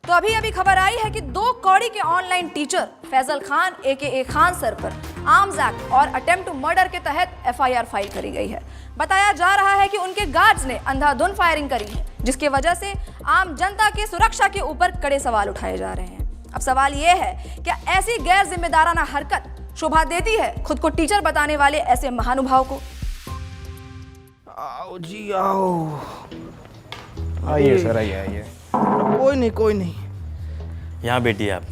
तो अभी अभी खबर आई है कि 2 कौड़ी के ऑनलाइन टीचर फैजल खान एके खान सर पर आर्म्स एक्ट और अटेम्प्ट टू मर्डर के तहत एफआईआर फाइल करी गई है। बताया जा रहा है कि उनके गार्ड्स ने अंधाधुंध फायरिंग करी है, जिसकी वजह से आम जनता की सुरक्षा के ऊपर कड़े सवाल उठाए जा रहे हैं। अब सवाल यह है, क्या ऐसी गैर जिम्मेदाराना हरकत शोभा देती है खुद को टीचर बताने वाले ऐसे महानुभाव को? आओ जी आओ। आइए सर, आइए। कोई नहीं। यहाँ बैठिए आप।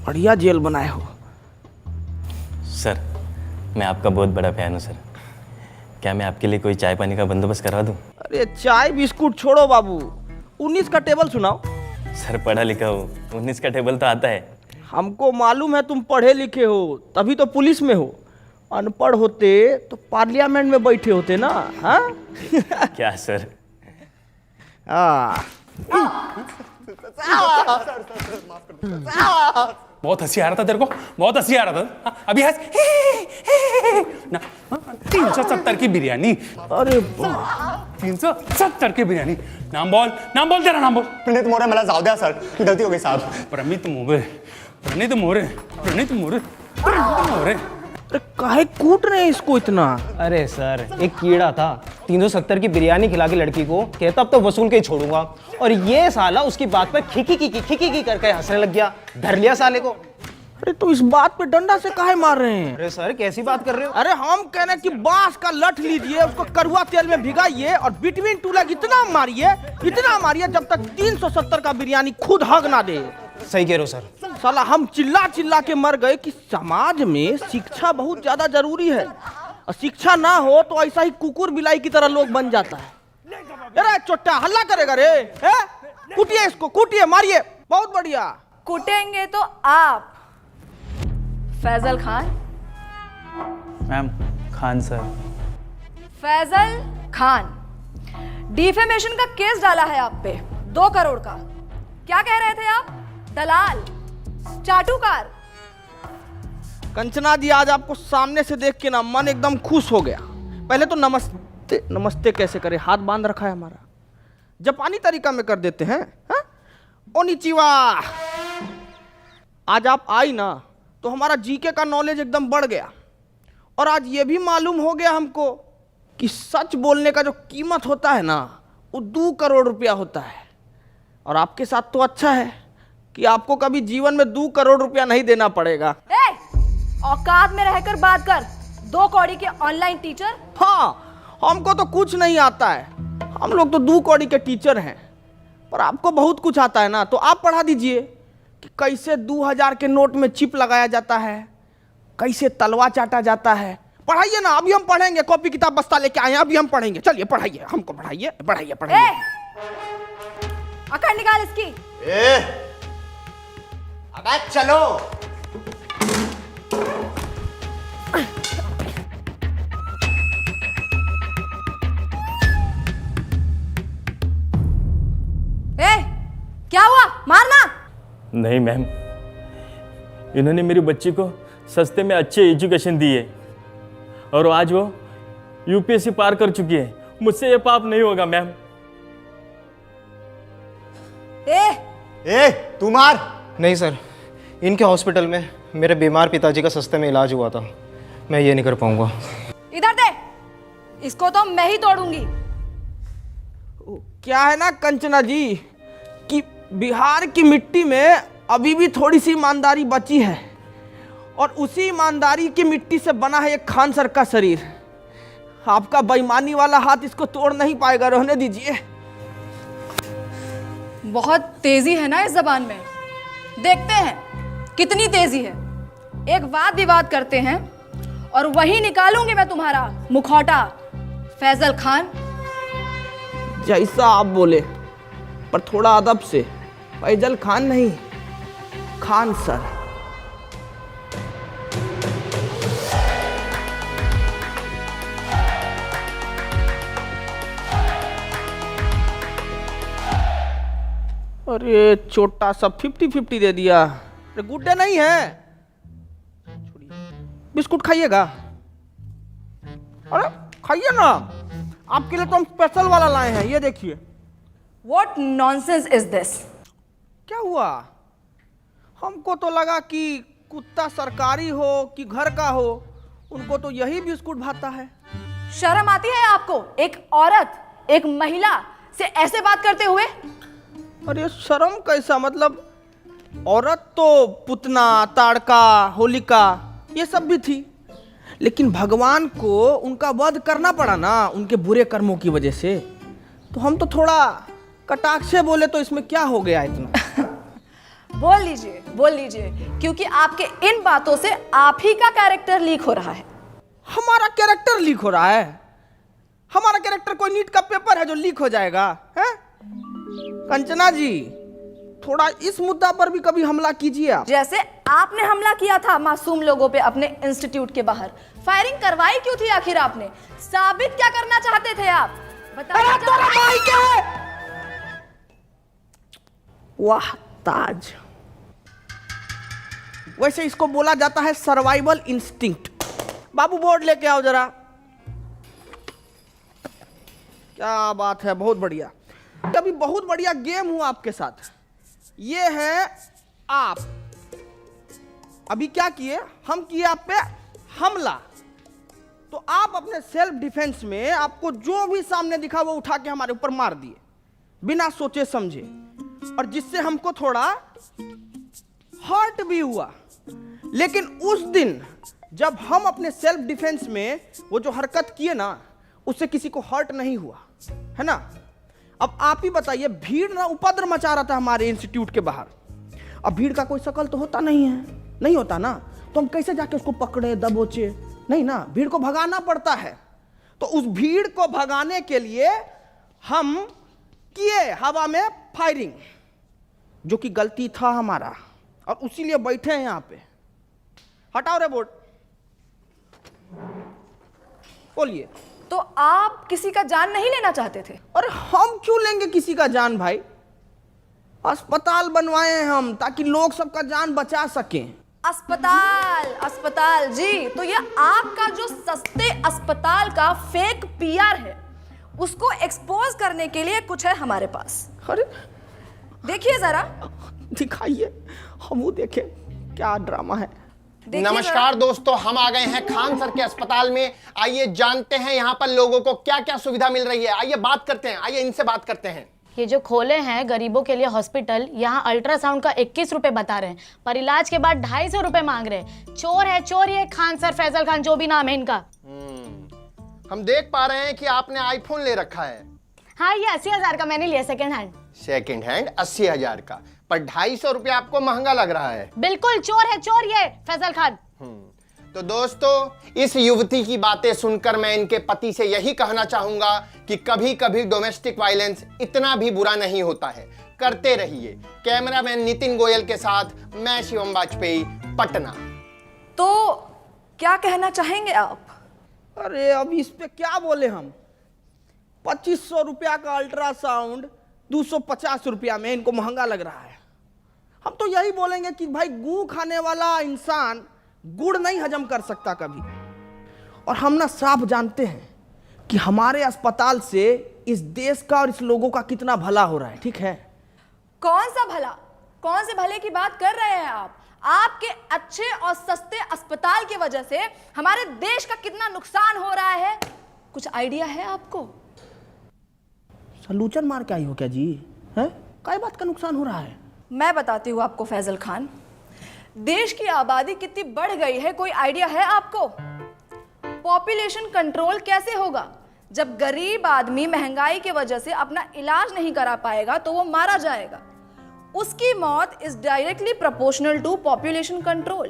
बढ़िया जेल बनाए हो सर, मैं आपका बहुत बड़ा फैन हूँ सर। क्या मैं आपके लिए कोई चाय पानी का बंदोबस्त करवा दूँ? अरे चाय बिस्कुट छोड़ो बाबू, 19 का टेबल सुनाओ। सर पढ़ा लिखा हो, 19 का टेबल तो आता है। हमको मालूम है तुम पढ़े लिखे हो, तभी तो पुलिस में हो। अनपढ़ होते तो पार्लियामेंट में बैठे होते ना। हाँ क्या सर? बहुत हंसी आ रहा था तेरे को, बहुत हंसी आ रहा था। अभी हंस ना। 370 की बिरयानी। अरे 370 की बिरयानी। नाम बोल तेरा नाम बोल। प्रणीत मोरे, मला जाऊ द्या सर, गलती हो गई साहब। प्रणीत मोरे। अरे काहे कूट रहे हैं इसको इतना? अरे सर, एक कीड़ा था 370 की बिरयानी खिला के लड़की को, कहता अब तो वसूल के ही छोड़ूंगा, और ये साला उसकी बात पर खिकी करके हंसने लग गया। धर लिया साले को। अरे तो इस बात पे डंडा से काहे मार रहे हैं? अरे सर कैसी बात कर रहे हो? अरे हम कह रहे हैं कि बांस का लठ लीजिए, उसको कड़वा तेल में भिगाइए और बिटवीन टू लेग इतना मारिए जब तक 370 का बिरयानी खुद हग ना दे। सही कह रहे हो सर। साला हम चिल्ला के मर गए कि समाज में शिक्षा बहुत ज्यादा जरूरी है, और शिक्षा ना हो तो ऐसा ही कुकुर बिलाई की तरह लोग बन जाता है। अरे चोट्टा हल्ला करेगा रे, कूटिए इसको, कूटिए, मारिए। बहुत बढ़िया। कुटेंगे तो आप Faisal Khan. Ma'am, Khan sir. Faisal Khan, defamation का केस डाला है आप पे 2 करोड़ का। क्या कह रहे थे आप? दलाल, चाटुकार। कंचना जी, आज आपको सामने से देख के ना मन एकदम खुश हो गया। पहले तो नमस्ते कैसे करे, हाथ बांध रखा है हमारा, जापानी तरीका में कर देते हैं। ओनिचिवा। आज आप आई ना तो हमारा जीके का नॉलेज एकदम बढ़ गया, और आज ये भी मालूम हो गया हमको कि सच बोलने का जो कीमत होता है ना, वो 2 करोड़ रुपया होता है। और आपके साथ तो अच्छा है कि आपको कभी जीवन में 2 करोड़ रुपया नहीं देना पड़ेगा। औकात में रहकर बात कर। 2 कौड़ी के ऑनलाइन टीचर। हाँ, हमको तो कुछ नहीं आता है, हम लोग तो 2 कौड़ी के टीचर हैं, पर आपको बहुत कुछ आता है ना, तो आप पढ़ा दीजिए कि कैसे 2000 के नोट में चिप लगाया जाता है, कैसे तलवा चाटा जाता है। पढ़ाइए ना, अभी हम पढ़ेंगे, कॉपी किताब बस्ता लेके आए हैं, अभी हम पढ़ेंगे। चलिए पढ़ाइए, हमको पढ़ाइए। अकड़ निकाल इसकी। अबे चलो। क्या हुआ? मारना नहीं मैम, इन्होंने मेरी बच्ची को सस्ते में अच्छी एजुकेशन दी है, और आज वो यूपीएससी पार कर चुकी है। मुझसे ये पाप नहीं होगा मैम। तू मार। नहीं सर, इनके हॉस्पिटल में मेरे बीमार पिताजी का सस्ते में इलाज हुआ था, मैं ये नहीं कर पाऊंगा। इधर दे, इसको तो मैं ही तोड़ूंगी। क्या है ना कंचना जी कि बिहार की मिट्टी में अभी भी थोड़ी सी ईमानदारी बची है, और उसी ईमानदारी की मिट्टी से बना है एक खान सर का शरीर। आपका बेईमानी वाला हाथ इसको तोड़ नहीं पाएगा, रहने दीजिए। बहुत तेजी है ना इस जबान में, देखते हैं कितनी तेजी है। एक वाद विवाद करते हैं और वही निकालूंगी मैं तुम्हारा मुखौटा। फैजल खान, जैसा आप बोले, पर थोड़ा अदब से। फैजल खान नहीं, खान सर। अरे छोटा सा 50-50 दे दिया। अरे गुड्डे नहीं है, बिस्कुट खाइएगा? अरे खाइए ना, आपके लिए तो हम स्पेशल वाला लाए हैं, ये देखिए। What nonsense is this? क्या हुआ? हमको तो लगा कि कुत्ता सरकारी हो कि घर का हो, उनको तो यही बिस्कुट भाता है। शर्म आती है आपको? एक औरत, एक महिला से ऐसे बात करते हुए? अरे शर्म कैसा, मतलब औरत तो पुतना, ताड़का, होलिका ये सब भी थी, लेकिन भगवान को उनका वध करना पड़ा ना उनके बुरे कर्मों की वजह से, तो हम तो थोड़ा कटाक्ष से बोले तो इसमें क्या हो गया इतना। बोल लीजिए, क्योंकि आपके इन बातों से आप ही का कैरेक्टर लीक हो रहा है। हमारा कैरेक्टर लीक हो रहा है? हमारा कैरेक्टर कोई नीट का पेपर है जो लीक हो जाएगा? है कंचना जी, थोड़ा इस मुद्दा पर भी कभी हमला कीजिए आप। जैसे आपने हमला किया था मासूम लोगों पे अपने इंस्टीट्यूट के बाहर। फायरिंग करवाई क्यों थी आखिर आपने? साबित क्या करना चाहते थे आप? बताइए। वाह ताज, वैसे इसको बोला जाता है सर्वाइवल इंस्टिंक्ट। बाबू बोर्ड लेके आओ जरा। क्या बात है, बहुत बढ़िया। कभी बहुत बढ़िया गेम हुआ आपके साथ। ये है आप। अभी क्या किए? हम किए आप पे हमला, तो आप अपने सेल्फ डिफेंस में आपको जो भी सामने दिखा वो उठा के हमारे ऊपर मार दिए बिना सोचे समझे, और जिससे हमको थोड़ा हर्ट भी हुआ। लेकिन उस दिन जब हम अपने सेल्फ डिफेंस में वो जो हरकत किए ना, उससे किसी को हर्ट नहीं हुआ, है ना? अब आप ही बताइए, भीड़ ना उपद्रव मचा रहा था हमारे इंस्टीट्यूट के बाहर। अब भीड़ का कोई शकल तो होता नहीं है, नहीं होता ना, तो हम कैसे जाके उसको पकड़े दबोचे? नहीं ना, भीड़ को भगाना पड़ता है। तो उस भीड़ को भगाने के लिए हम किए हवा में फायरिंग, जो कि गलती था हमारा, और उसीलिए बैठे हैं यहां पे। हटाओ रे बोर्ड, बोलिए। तो आप किसी का जान नहीं लेना चाहते थे? अरे हम क्यों लेंगे किसी का जान भाई? अस्पताल बनवाए हैं हम ताकि लोग सबका जान बचा सकें। अस्पताल जी, तो ये आपका जो सस्ते अस्पताल का फेक पीआर है, उसको एक्सपोज करने के लिए कुछ है हमारे पास। अरे देखिए जरा, दिखाइए, हम वो देखें क्या ड्रामा है। नमस्कार दोस्तों, हम आ गए हैं खान सर के अस्पताल में। आइए जानते हैं यहाँ पर लोगों को क्या क्या सुविधा मिल रही है। आइए बात करते हैं, आइए इनसे बात करते हैं। ये जो खोले हैं गरीबों के लिए हॉस्पिटल, यहाँ अल्ट्रासाउंड का 21 रुपए बता रहे हैं, पर इलाज के बाद 250 रुपए मांग रहे हैं। चोर है चोर, ये खान सर, फैजल खान, जो भी नाम है इनका। हम देख पा रहे हैं कि आपने आईफोन ले रखा है। हाँ, ये 80,000 का मैंने लिया सेकंड हैंड। सेकंड हैंड 80,000 का, पर 250 रुपया आपको महंगा लग रहा है। बिल्कुल चोर है चोर ये फैजल खान। तो दोस्तों, इस युवती की बातें सुनकर मैं इनके पति से यही कहना चाहूंगा कि कभी कभी डोमेस्टिक वायलेंस इतना भी बुरा नहीं होता है। करते रहिए। कैमरामैन नितिन गोयल के साथ मैं शिवम वाजपेयी, पटना। तो क्या कहना चाहेंगे आप? अरे अब इस पे क्या बोले हम? 2500 रुपया का अल्ट्रासाउंड 250 रुपया में इनको महंगा लग रहा है। हम तो यही बोलेंगे कि भाई, गू खाने वाला इंसान गुड़ नहीं हजम कर सकता कभी। और हम ना साफ जानते हैं कि हमारे अस्पताल से इस देश का और इस लोगों का कितना भला हो रहा है, ठीक है? कौन सा भला? कौन से भले की बात कर रहे हैं आप? आपके अच्छे और सस्ते अस्पताल की वजह से हमारे देश का कितना नुकसान हो रहा है, कुछ आइडिया है आपको? सलूचन मार के आई हो क्या जी? हैं? काय बात का नुकसान हो रहा है? मैं बताती हूँ आपको फैजल खान। देश की आबादी कितनी बढ़ गई है, कोई आइडिया है आपको? पॉपुलेशन कंट्रोल कैसे होगा? जब गरीब आदमी महंगाई की वजह से अपना इलाज नहीं करा पाएगा तो वो मारा जाएगा। उसकी मौत is directly proportional to population control.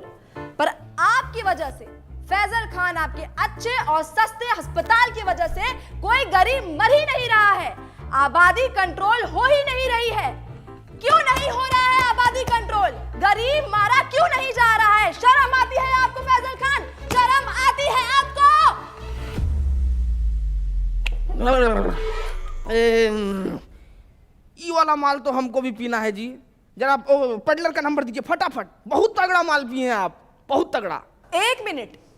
पर आपकी वजह से, फैजल खान, आपके अच्छे और सस्ते अस्पताल की वजह से कोई गरीब मर ही नहीं रहा है, आबादी कंट्रोल हो ही नहीं रही है। क्यों नहीं हो रहा है आबादी कंट्रोल? गरीब मारा क्यों नहीं जा रहा है? शर्म आती है आपको फैजल खान? शर्म आती है आपको? ये वाला माल तो हमको भी पीना है जी। जरा पेडलर का नंबर दीजिए फटाफट। बहुत तगड़ा माल पिए हैं आप, बहुत तगड़ा। एक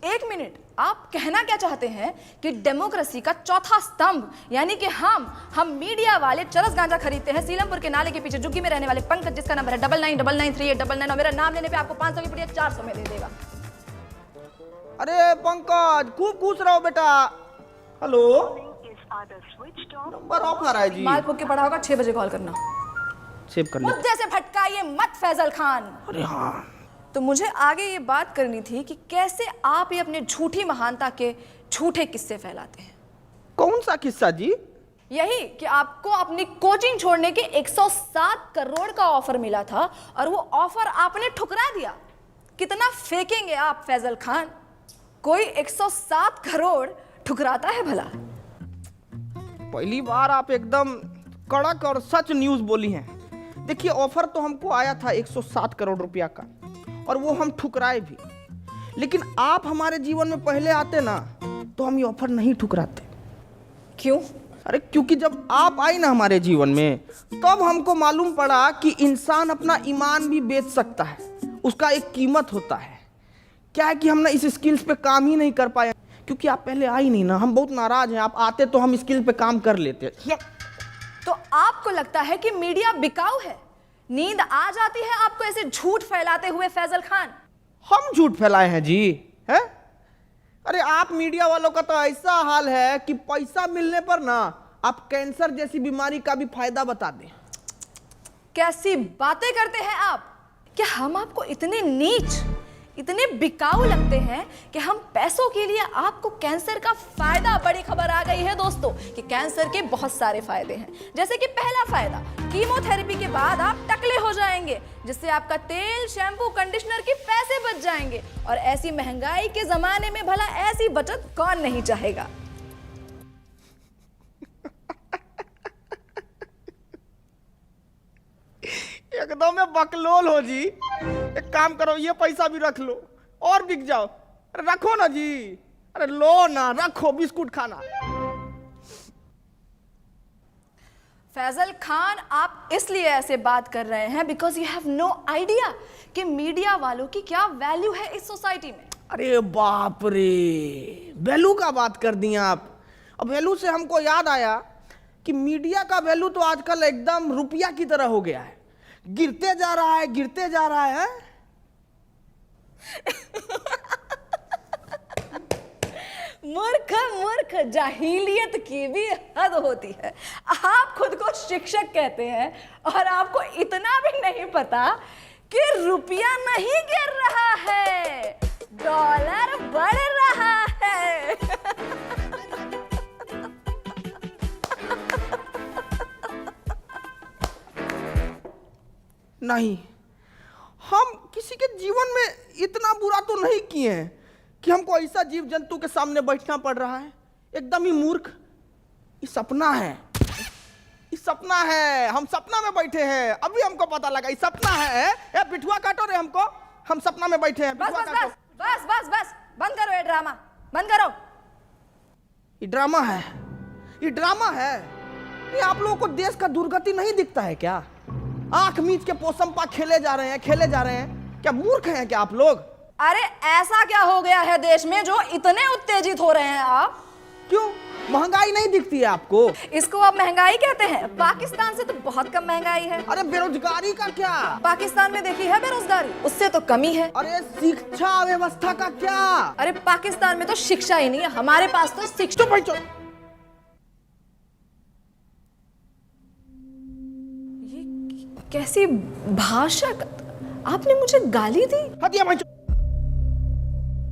एक मिनट, आप कहना क्या चाहते हैं कि डेमोक्रेसी का चौथा स्तंभ यानी कि हम मीडिया वाले चरस गांजा खरीदते हैं सीलमपुर के नाले के पीछे झुग्गी में रहने वाले पंकज, जिसका नंबर है 99993899, और मेरा नाम लेने पे आपको 500 की पुड़िया 400 में दे देगा। अरे पंकज, खूब खुश रहो बेटा। हेलो, नंबर ऑफ आ रहा है जी। माल फूक के पड़ा होगा, 6 बजे कॉल करना। सेव कर ले। मुद्दे से भटकाइए मत फैजल खान। अरे हाँ, तो मुझे आगे ये बात करनी थी कि कैसे आप ये अपने झूठी महानता के झूठे किस्से फैलाते हैं। कौन सा किस्सा जी? यही कि आपको अपनी कोचिंग छोड़ने के 107 करोड़ का ऑफर मिला था और वो ऑफर आपने ठुकरा दिया। कितना फेंकेंगे आप फैजल खान? कोई 107 करोड़ ठुकराता है भला? पहली बार आप एकदम कड़क और सच न्यूज बोली हैं। देखिए, ऑफर तो हमको आया था 107 करोड़ रुपया का, और वो हम ठुकराए भी। लेकिन आप हमारे जीवन में पहले आते ना, तो हम ये ऑफर नहीं ठुकराते। क्यों? अरे क्योंकि जब आप आई ना हमारे जीवन में, तब हमको मालूम पड़ा कि इंसान अपना ईमान भी बेच सकता है, उसका एक कीमत होता है। क्या है कि हम ना इस स्किल्स पे काम ही नहीं कर पाए, क्योंकि आप पहले आई नहीं ना। हम बहुत नाराज हैं, आप आते तो हम स्किल पे काम कर लेते। तो आपको लगता है कि मीडिया बिकाऊ है? नींद आ जाती है आपको ऐसे झूठ फैलाते हुए फैजल खान? हम झूठ फैलाए हैं जी? हैं? अरे आप मीडिया वालों का तो ऐसा हाल है कि पैसा मिलने पर ना आप कैंसर जैसी बीमारी का भी फायदा बता दें। कैसी बातें करते हैं आप? क्या हम आपको इतने नीच, इतने बिकाऊ लगते हैं कि हम पैसों के लिए आपको कैंसर का फायदा? बड़ी खबर आ गई है दोस्तों कि कैंसर के बहुत सारे फायदे हैं। जैसे कि पहला फायदा, कीमोथेरेपी के बाद आप टकले हो जाएंगे, जिससे आपका तेल, शैम्पू, कंडीशनर के पैसे बच जाएंगे। और ऐसी महंगाई के जमाने में भला ऐसी बचत कौन नहीं चाहेगा? एकदम में बकलोल हो जी। एक काम करो, ये पैसा भी रख लो और बिक जाओ। अरे रखो ना जी, अरे लो ना, रखो, बिस्कुट खाना। फैजल खान, आप इसलिए ऐसे बात कर रहे हैं because you have no idea कि मीडिया वालों की क्या वैल्यू है इस सोसाइटी में। अरे बाप रे, वैल्यू का बात कर दिया आप। अब वैल्यू से हमको याद आया कि मीडिया का वैल्यू तो आजकल एकदम रुपया की तरह हो गया है, गिरते जा रहा है, गिरते जा रहा है। मूर्ख मूर्ख, जाहिलियत की भी हद होती है। आप खुद को शिक्षक कहते हैं और आपको इतना भी नहीं पता कि रुपया नहीं गिर रहा है, डॉलर बढ़ रहा है। नहीं, हम किसी के जीवन में इतना बुरा तो नहीं किए हैं कि हमको ऐसा जीव जंतु के सामने बैठना पड़ रहा है। एकदम ही मूर्ख। ये सपना है, ये सपना है। हम सपना में बैठे हैं, अभी हमको पता लगा ये सपना है। ए पिठुआ काटो रे हमको, हम सपना में बैठे हैं। बस बस बस बस बस बस, बंद करो ये ड्रामा, बंद करो। ये ड्रामा है, ये ड्रामा है। ये आप लोगों को देश का दुर्गति नहीं दिखता है क्या? आंख मीच के पोसंपा खेले जा रहे हैं, खेले जा रहे हैं। क्या मूर्ख हैं क्या आप लोग? अरे ऐसा क्या हो गया है देश में जो इतने उत्तेजित हो रहे हैं आप? क्यों, महंगाई नहीं दिखती है आपको? इसको आप महंगाई कहते हैं? पाकिस्तान से तो बहुत कम महंगाई है। अरे बेरोजगारी का क्या? पाकिस्तान में देखी है बेरोजगारी, उससे तो कमी है। अरे शिक्षा व्यवस्था का क्या? अरे पाकिस्तान में तो शिक्षा ही नहीं है, हमारे पास तो शिक्षा। ये कैसी भाषा? आपने मुझे गाली दी? हटिया भाई।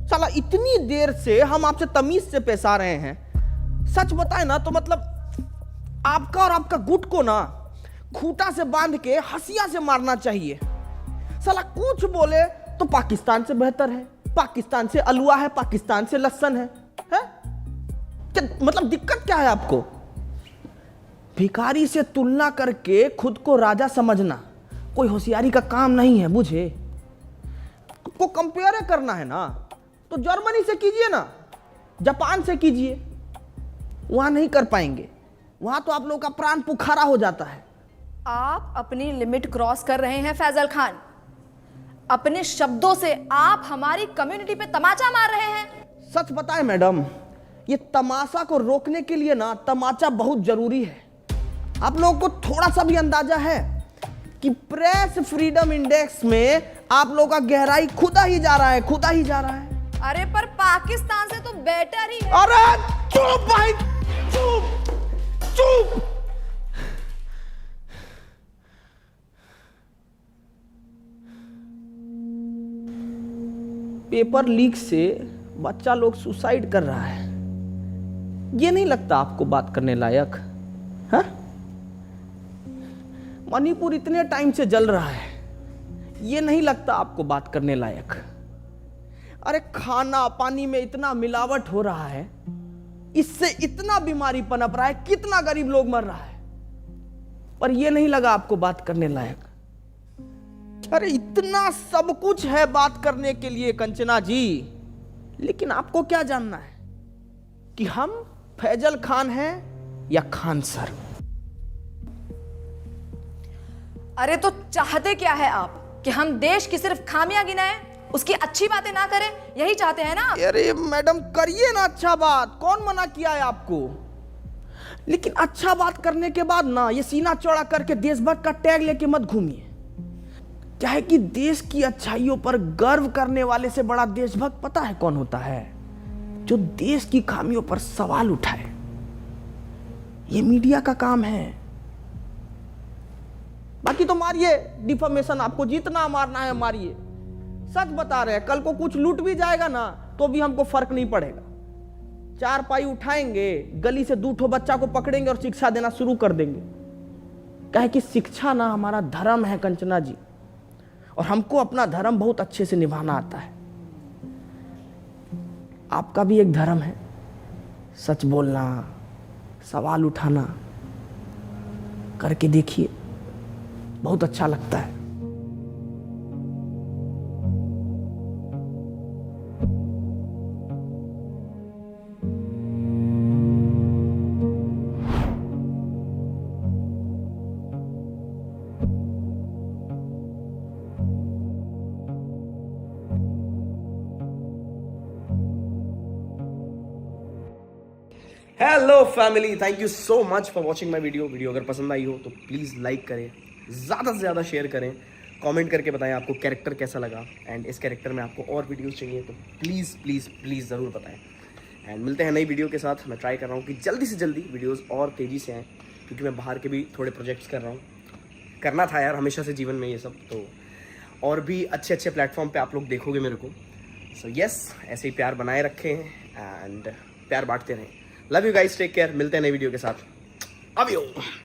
साला इतनी देर से हम आपसे तमीज से पेश आ रहे हैं। सच बताए ना तो मतलब आपका और आपका गुट को ना खूंटा से बांध के हंसिया से मारना चाहिए। साला कुछ बोले तो पाकिस्तान से बेहतर है, पाकिस्तान से अलुआ है, पाकिस्तान से लहसन है? क्या मतलब दिक्कत क्या है आपको? भिखारी से तुलना करके खुद को राजा समझना कोई होशियारी का काम नहीं है, बुझे? को कंपेयर करना है ना तो जर्मनी से कीजिए ना, जापान से कीजिए। वहां नहीं कर पाएंगे, वहां तो आप लोगों का प्राण पुखारा हो जाता है। आप अपनी लिमिट क्रॉस कर रहे हैं फैजल खान। अपने शब्दों से आप हमारी कम्युनिटी पे तमाचा मार रहे हैं। सच बताएं मैडम, ये तमाशा को रोकने के लिए ना तमाचा बहुत जरूरी है। आप लोगों को थोड़ा सा भी अंदाजा है कि प्रेस फ्रीडम इंडेक्स में आप लोगों का गहराई खुदा ही जा रहा है, खुदा ही जा रहा है। अरे पर पाकिस्तान से तो बेटर ही है। अरे चुप भाई, चुप चुप। पेपर लीक से बच्चा लोग सुसाइड कर रहा है, ये नहीं लगता आपको बात करने लायक? हाँ? मणिपुर इतने टाइम से जल रहा है, ये नहीं लगता आपको बात करने लायक? अरे खाना पानी में इतना मिलावट हो रहा है, इससे इतना बीमारी पनप रहा है, कितना गरीब लोग मर रहा है, पर यह नहीं लगा आपको बात करने लायक? अरे इतना सब कुछ है बात करने के लिए कंचना जी, लेकिन आपको क्या जानना है कि हम फैजल खान हैं या खान सर? अरे तो चाहते क्या है आप कि हम देश की सिर्फ खामियां गिनाएं, उसकी अच्छी बातें ना करें? यही चाहते हैं ना आप? अरे मैडम करिए ना अच्छा बात, कौन मना किया है आपको? लेकिन अच्छा बात करने के बाद ना ये सीना चौड़ा करके देशभक्त का टैग लेके मत घूमिए। क्या है कि देश की अच्छाइयों पर गर्व करने वाले से बड़ा देशभक्त पता है कौन होता है? जो देश की खामियों पर सवाल उठाए। ये मीडिया का काम है। बाकी तो मारिए डिफॉर्मेशन, आपको जितना मारना है मारिए। सच बता रहे हैं, कल को कुछ लूट भी जाएगा ना तो भी हमको फर्क नहीं पड़ेगा। 4 पाई उठाएंगे, गली से 2 ठो बच्चा को पकड़ेंगे और शिक्षा देना शुरू कर देंगे। कहे कि शिक्षा ना हमारा धर्म है कंचना जी, और हमको अपना धर्म बहुत अच्छे से निभाना आता है। आपका भी एक धर्म है, सच बोलना, सवाल उठाना। करके देखिए, बहुत अच्छा लगता है। Hello family, thank you so much for watching my video अगर पसंद आई हो तो प्लीज़ लाइक करें, ज़्यादा से ज़्यादा शेयर करें, कमेंट करके बताएं आपको कैरेक्टर कैसा लगा, एंड इस कैरेक्टर में आपको और वीडियोस चाहिए तो प्लीज़ प्लीज़ प्लीज़ ज़रूर बताएं। एंड मिलते हैं नई वीडियो के साथ। मैं ट्राई कर रहा हूँ कि जल्दी से जल्दी वीडियोज़ और तेज़ी से आएँ, क्योंकि मैं बाहर के भी थोड़े प्रोजेक्ट्स कर रहा हूँ। करना था यार हमेशा से जीवन में ये सब, तो और भी अच्छे अच्छे प्लेटफॉर्म पर आप लोग देखोगे मेरे को। सो यस, ऐसे ही प्यार बनाए रखें एंड प्यार बांटते रहें। Love you guys, take care. मिलते हैं नई वीडियो के साथ। अब यू।